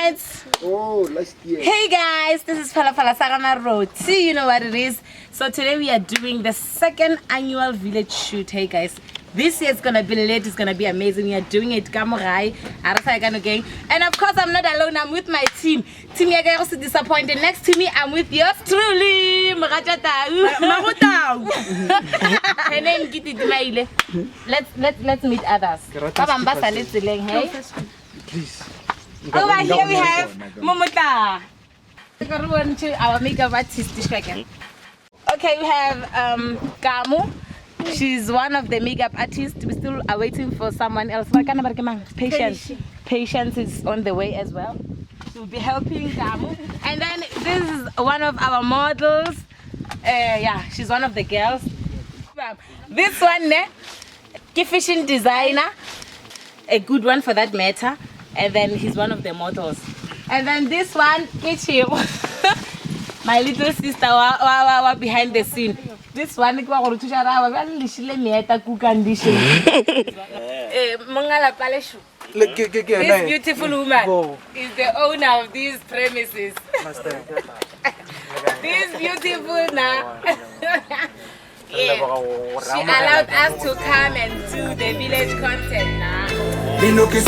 right. Oh, last year. Hey guys, this is Sephalaphala Road. See, you know what it is. So today we are doing the second annual village shoot. Hey guys, this year it's gonna be lit. It's gonna be amazing. We are doing it Kamurai, Arasagano gang, and of course I'm not alone. I'm with my team. Team Yaga also disappointed. Next to me, I'm with yours truly, Mrajata. Her name Giti Dumaile. Let's meet others. Hey. Please. Over here we have Momota. Our makeup artist. Okay, we have Kamu. She's one of the makeup artists. We still are waiting for someone else. Patience is on the way as well. She'll be helping Kamu. And then this is one of our models. Yeah, she's one of the girls. This one, fashion designer, a good one for that matter. And then he's one of the models. And then this one, my little sister, behind the scene. This one, this beautiful woman is the owner of these premises. This beautiful now. Yeah. She allowed us to come and do the village content now. Limpopo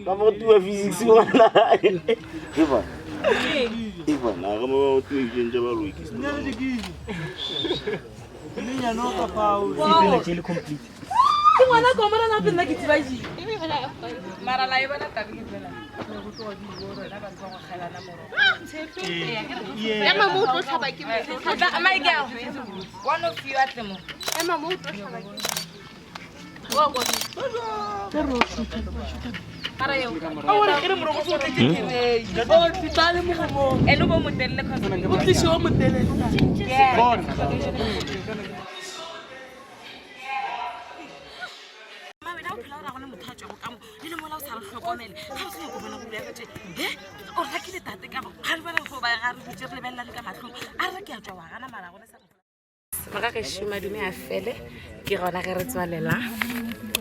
Comment tu as physique sur là? Ivan, comment tu es bien jabalou? My girl, one of you at the moment.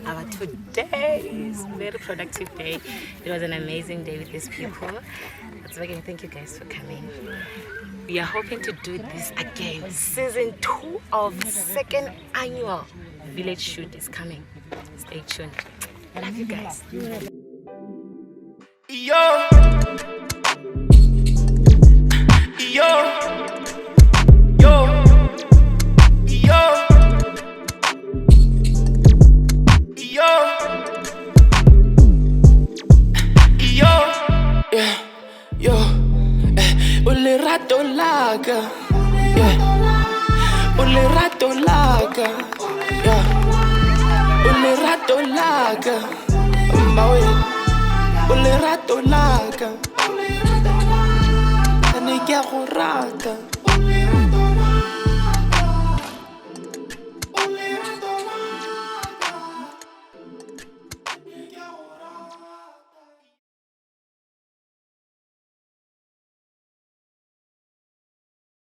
Our today is a very productive day. It was an amazing day with these people. Thank you guys for coming. We are hoping to do this again. Season 2 of the second annual village shoot is coming. Stay tuned. I love you guys. Yo. Rato laga,